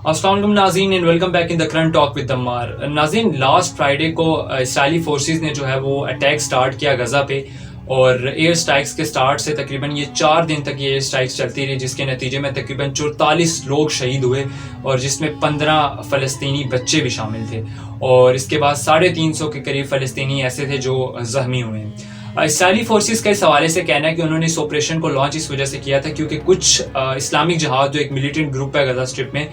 السلام علیکم ناظرین and welcome back in the current talk with Ammar. ناظرین لاسٹ فرائیڈے کو اسرائیلی فورسز نے جو ہے وہ اٹیک سٹارٹ کیا غزہ پہ، اور ایئر سٹرائکس کے سٹارٹ سے تقریباً یہ 4 دن تک یہ ایئر سٹرائکس چلتی رہی، جس کے نتیجے میں تقریباً 44 لوگ شہید ہوئے اور جس میں 15 فلسطینی بچے بھی شامل تھے، اور اس کے بعد 350 کے قریب فلسطینی ایسے تھے جو زخمی ہوئے ہیں. اسرائیلی فورسز کا اس حوالے سے کہنا ہے کہ انہوں نے اس آپریشن کو لانچ اس وجہ سے کیا تھا کیونکہ کچھ اسلامک جہاد جو ایک ملیٹنٹ گروپ ہے غزہ اسٹرپ میں،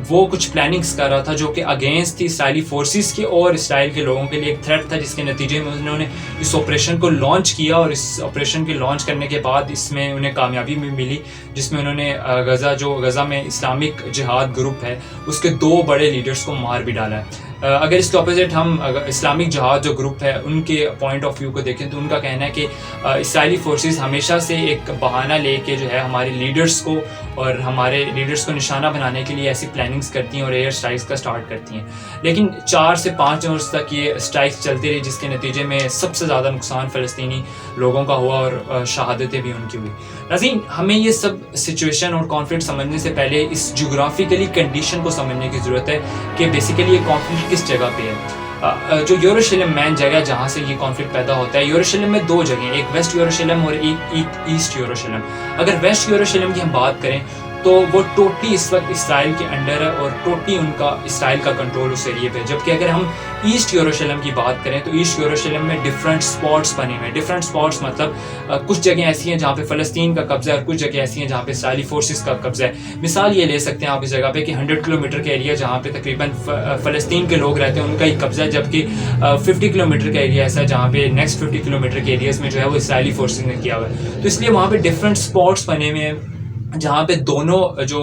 وہ کچھ پلاننگز کر رہا تھا جو کہ اگینسٹ تھی اسرائیلی فورسز کی اور اسرائیل کے لوگوں کے لیے ایک تھریٹ تھا، جس کے نتیجے میں انہوں نے اس آپریشن کو لانچ کیا، اور اس آپریشن کے لانچ کرنے کے بعد اس میں انہیں کامیابی بھی ملی، جس میں انہوں نے غزہ میں اسلامک جہاد گروپ ہے اس کے 2 بڑے لیڈرز کو مار بھی ڈالا ہے. اگر اس کے اپوزٹ ہم اسلامک جہاد جو گروپ ہے ان کے پوائنٹ آف ویو کو دیکھیں تو ان کا کہنا ہے کہ اسرائیلی فورسز ہمیشہ سے ایک بہانہ لے کے جو ہے ہمارے لیڈرز کو اور ہمارے لیڈرز کو نشانہ بنانے کے لیے ایسی پلاننگز کرتی ہیں اور ایئر اسٹرائکس کا سٹارٹ کرتی ہیں، لیکن 4 سے 5 دنوں تک یہ اسٹرائکس چلتی رہی، جس کے نتیجے میں سب سے زیادہ نقصان فلسطینی لوگوں کا ہوا اور شہادتیں بھی ان کی ہوئی. ناظرین، ہمیں یہ سب سچویشن اور کانفلکٹ سمجھنے سے پہلے اس جغرافیکلی کنڈیشن کو سمجھنے کی ضرورت ہے کہ بیسیکلی یہ کانفلکٹ کس جگہ پہ ہے. جو یروشلم مین جگہ جہاں سے یہ کانفلکٹ پیدا ہوتا ہے، یروشلم میں 2 جگہیں، ایک ویسٹ یروشلم اور ایک ایسٹ یروشلم. اگر ویسٹ یروشلم کی ہم بات کریں تو وہ ٹوٹلی اس وقت اسرائیل کے انڈر ہے اور ٹوٹلی ان کا اسرائیل کا کنٹرول اس ایریے پہ، جبکہ اگر ہم ایسٹ یروشلم کی بات کریں تو ایسٹ یروشلم میں ڈفرینٹ اسپاٹس بنے ہوئے ہیں. ڈفرینٹ اسپاٹس مطلب کچھ جگہیں ایسی ہیں جہاں پہ فلسطین کا قبضہ ہے اور کچھ جگہیں ایسی ہیں جہاں پہ اسرائیلی فورسز کا قبضہ ہے. مثال یہ لے سکتے ہیں آپ اس جگہ پہ کہ 100 کلومیٹر کا ایریا جہاں پہ تقریباً فلسطین کے لوگ رہتے ہیں ان کا ہی قبضہ ہے، جبکہ 50 کلومیٹر کا ایریا ایسا ہے جہاں پہ نیکسٹ 50 کلومیٹر کے ایریاز میں جو ہے وہ اسرائیلی فورسز نے کیا ہوا ہے. تو اس لیے وہاں پہ ڈفرینٹ اسپاٹس بنے ہوئے ہیں جہاں پہ دونوں جو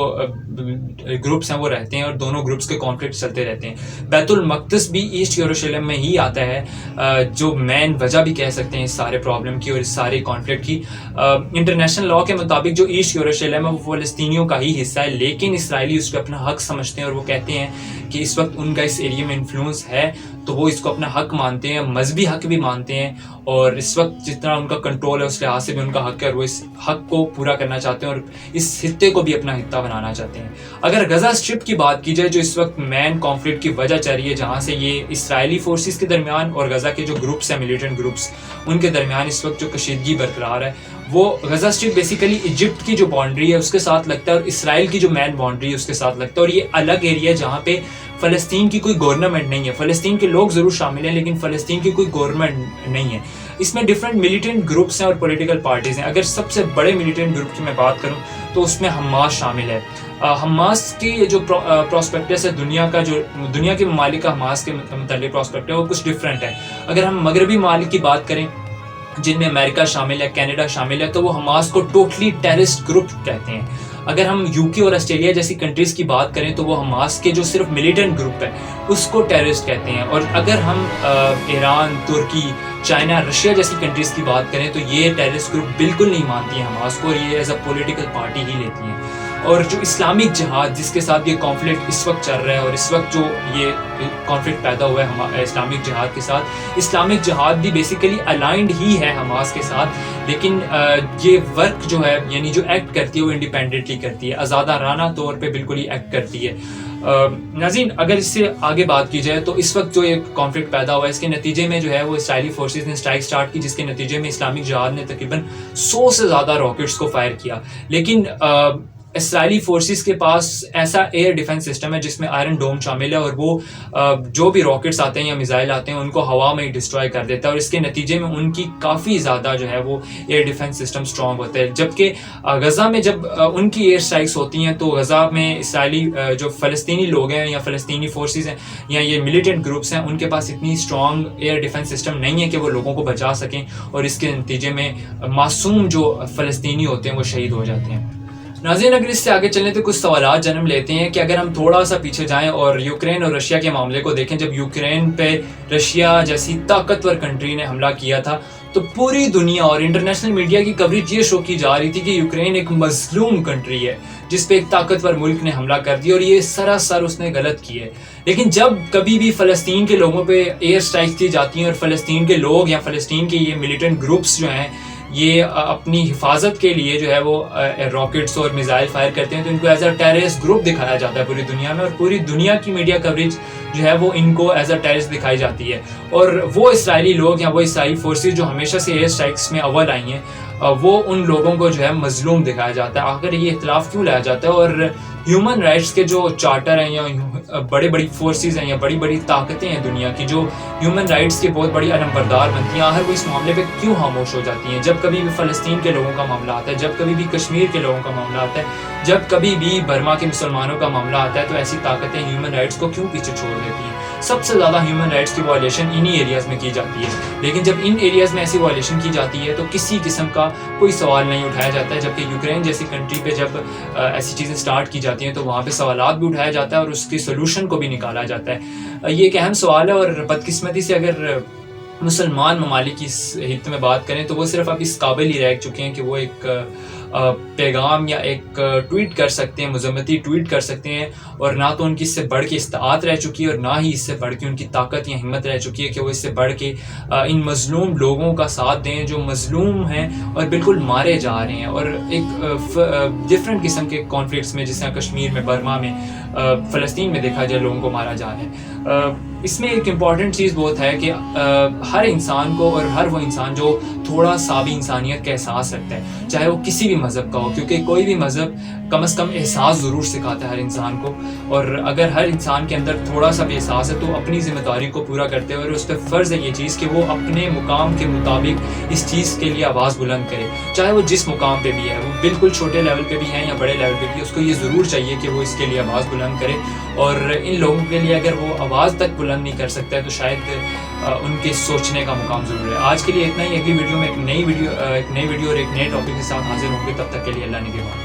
گروپس ہیں وہ رہتے ہیں اور دونوں گروپس کے کانفلکٹ چلتے رہتے ہیں. بیت المقدس بھی ایسٹ یروشلم میں ہی آتا ہے، جو مین وجہ بھی کہہ سکتے ہیں اس سارے پرابلم کی اور اس سارے کانفلکٹ کی. انٹرنیشنل لاء کے مطابق جو ایسٹ یروشلم ہے وہ فلسطینیوں کا ہی حصہ ہے، لیکن اسرائیلی اس پہ اپنا حق سمجھتے ہیں اور وہ کہتے ہیں کہ اس وقت ان کا اس ایریے میں انفلوئنس ہے تو وہ اس کو اپنا حق مانتے ہیں، مذہبی حق بھی مانتے ہیں، اور اس وقت جتنا ان کا کنٹرول ہے اس لحاظ سے بھی ان کا حق ہے اور وہ اس حق کو پورا کرنا چاہتے ہیں اور اس خطے کو بھی اپنا خطہ بنانا چاہتے ہیں. اگر غزہ اسٹرپ کی بات کی جائے جو اس وقت مین کانفلکٹ کی وجہ چل رہی ہے، جہاں سے یہ اسرائیلی فورسز کے درمیان اور غزہ کے جو گروپس ہیں ملیٹنٹ گروپس ان کے درمیان اس وقت جو کشیدگی برقرار ہے، وہ غزہ اسٹرپ بیسیکلی ایجپٹ کی جو باؤنڈری ہے اس کے ساتھ لگتا ہے اور اسرائیل کی جو مین باؤنڈری ہے اس کے ساتھ لگتا ہے، اور یہ الگ ایریا ہے جہاں پہ فلسطین کی کوئی گورنمنٹ نہیں ہے. فلسطین کے لوگ ضرور شامل ہیں لیکن فلسطین کی کوئی گورنمنٹ نہیں ہے. اس میں ڈفرینٹ ملیٹنٹ گروپس ہیں اور پولیٹیکل پارٹیز ہیں. اگر سب سے بڑے ملیٹنٹ گروپ کی میں بات کروں تو اس میں حماس شامل ہے. حماس کی جو پراسپیکٹس ہے دنیا کے ممالک کا حماس کے متعلق پراسپیکٹ ہے وہ کچھ ڈفرینٹ ہے. اگر ہم مغربی ممالک کی بات کریں جن میں امریکہ شامل ہے، کینیڈا شامل ہے، تو وہ حماس کو ٹوٹلی ٹیررسٹ گروپ کہتے ہیں. اگر ہم UK اور آسٹریلیا جیسی کنٹریز کی بات کریں تو وہ حماس کے جو صرف ملیٹنٹ گروپ ہے اس کو ٹیررسٹ کہتے ہیں. اور اگر ہم ایران، ترکی، چائنا، رشیا جیسی کنٹریز کی بات کریں تو یہ ٹیررسٹ گروپ بالکل نہیں مانتی ہیں حماس کو اور یہ ایز اے پولیٹیکل پارٹی ہی لیتی ہیں. اور جو اسلامک جہاد جس کے ساتھ یہ کانفلکٹ اس وقت چل رہا ہے اور اس وقت جو یہ کانفلکٹ پیدا ہوا ہے اسلامک جہاد کے ساتھ، اسلامک جہاد بھی بیسیکلی الائنڈ ہی ہے حماس کے ساتھ، لیکن یہ ورک جو ہے یعنی جو ایکٹ کرتی ہے وہ انڈیپینڈنٹلی کرتی ہے، آزادانہ طور پہ بالکل ہی ایکٹ کرتی ہے. ناظرین، اگر اس سے آگے بات کی جائے تو اس وقت جو ایک کانفلکٹ پیدا ہوا ہے اس کے نتیجے میں جو ہے وہ اسرائیلی فورسز نے اسٹرائک سٹارٹ کی، جس کے نتیجے میں اسلامک جہاد نے تقریباً 100 سے زیادہ راکٹس کو فائر کیا. لیکن اسرائیلی فورسز کے پاس ایسا ایئر ڈیفنس سسٹم ہے جس میں آئرن ڈوم شامل ہے اور وہ جو بھی راکٹس آتے ہیں یا میزائل آتے ہیں ان کو ہوا میں ہی ڈسٹرائے کر دیتا ہے، اور اس کے نتیجے میں ان کی کافی زیادہ جو ہے وہ ایئر ڈیفنس سسٹم اسٹرانگ ہوتا ہے. جبکہ غزہ میں جب ان کی ایئر اسٹرائکس ہوتی ہیں تو غزہ میں اسرائیلی جو فلسطینی لوگ ہیں یا فلسطینی فورسز ہیں یا یہ ملیٹنٹ گروپس ہیں ان کے پاس اتنی اسٹرانگ ایئر ڈیفنس سسٹم نہیں ہے کہ وہ لوگوں کو بچا سکیں، اور اس کے نتیجے میں معصوم جو فلسطینی ہوتے ہیں وہ شہید ہو جاتے ہیں. ناظرین، اگر اس سے آگے چلیں تو کچھ سوالات جنم لیتے ہیں کہ اگر ہم تھوڑا سا پیچھے جائیں اور یوکرین اور رشیا کے معاملے کو دیکھیں، جب یوکرین پہ رشیا جیسی طاقتور کنٹری نے حملہ کیا تھا تو پوری دنیا اور انٹرنیشنل میڈیا کی کوریج یہ شو کی جا رہی تھی کہ یوکرین ایک مظلوم کنٹری ہے جس پہ ایک طاقتور ملک نے حملہ کر دیا اور یہ سراسر اس نے غلط کی ہے. لیکن جب کبھی بھی فلسطین کے لوگوں پہ ایئر اسٹرائک کی جاتی ہیں اور فلسطین کے لوگ یا فلسطین کے یہ ملیٹنٹ گروپس جو ہیں یہ اپنی حفاظت کے لیے جو ہے وہ راکٹس اور میزائل فائر کرتے ہیں تو ان کو ایز اے ٹیررسٹ گروپ دکھایا جاتا ہے پوری دنیا میں، اور پوری دنیا کی میڈیا کوریج جو ہے وہ ان کو ایز اے ٹیررسٹ دکھائی جاتی ہے. اور وہ اسرائیلی لوگ یا وہ اسرائیلی فورسز جو ہمیشہ سے ایئر اسٹرائکس میں اول آئی ہیں، وہ ان لوگوں کو جو ہے مظلوم دکھایا جاتا ہے. آخر یہ اختلاف کیوں لایا جاتا ہے؟ اور ہیومن رائٹس کے جو چارٹر ہیں یا بڑی بڑی فورسز ہیں یا بڑی بڑی طاقتیں ہیں دنیا کی جو ہیومن رائٹس کی بہت بڑی علمبردار بنتی ہیں، آخر وہ اس معاملے پہ کیوں خاموش ہو جاتی ہیں؟ جب کبھی بھی فلسطین کے لوگوں کا معاملہ آتا ہے، جب کبھی بھی کشمیر کے لوگوں کا معاملہ آتا ہے، جب کبھی بھی برما کے مسلمانوں کا معاملہ آتا ہے، تو ایسی طاقتیں ہیومن رائٹس کو کیوں پیچھے چھوڑ دیتی ہیں؟ سب سے زیادہ ہیومن رائٹس کی وائلیشن انہی ایریاز میں کی جاتی ہے، لیکن جب ان ایریاز میں ایسی وائلیشن کی جاتی ہے تو کسی قسم کا کوئی سوال نہیں اٹھایا جاتا ہے. جبکہ یوکرین جیسی کنٹری پہ جب ایسی چیزیں سٹارٹ کی جاتی ہیں تو وہاں پہ سوالات بھی اٹھایا جاتا ہے اور اس کی سولوشن کو بھی نکالا جاتا ہے. یہ ایک اہم سوال ہے، اور بدقسمتی سے اگر مسلمان ممالک کی حد میں بات کریں تو وہ صرف اب اس قابل ہی رہ چکے ہیں کہ وہ ایک پیغام یا ایک ٹویٹ کر سکتے ہیں، مذمتی ٹویٹ کر سکتے ہیں، اور نہ تو ان کی اس سے بڑھ کے استطاعت رہ چکی ہے اور نہ ہی اس سے بڑھ کے ان کی طاقت یا ہمت رہ چکی ہے کہ وہ اس سے بڑھ کے ان مظلوم لوگوں کا ساتھ دیں جو مظلوم ہیں اور بالکل مارے جا رہے ہیں. اور ایک ڈفرینٹ قسم کے کانفلکٹس میں، جس طرح کشمیر میں، برما میں، فلسطین میں دیکھا جائے لوگوں کو مارا جا رہا ہے. اس میں ایک امپورٹنٹ چیز بہت ہے کہ ہر انسان کو، اور ہر وہ انسان جو تھوڑا سا بھی انسانیت کا احساس رکھتا ہے، چاہے وہ کسی بھی مذہب کا ہو، کیونکہ کوئی بھی مذہب کم از کم احساس ضرور سکھاتا ہے ہر انسان کو، اور اگر ہر انسان کے اندر تھوڑا سا بھی احساس ہے تو اپنی ذمہ داری کو پورا کرتے ہوئے اس پہ فرض ہے یہ چیز کہ وہ اپنے مقام کے مطابق اس چیز کے لیے آواز بلند کرے، چاہے وہ جس مقام پہ بھی ہے، وہ بالکل چھوٹے لیول پہ بھی ہے یا بڑے لیول پہ بھی، اس کو یہ ضرور چاہیے کہ وہ اس کے لیے آواز بلند کرے. اور ان لوگوں کے لیے اگر وہ آواز تک بلند نہیں کر سکتا ہے تو شاید ان کے سوچنے کا مقام ضرور ہے. آج کے لیے اتنا ہی. اگلی ویڈیو میں ایک نئی ویڈیو اور ایک نئے ٹاپک کے ساتھ حاضر ہوں گے. تب تک کے لیے اللہ نگہبان.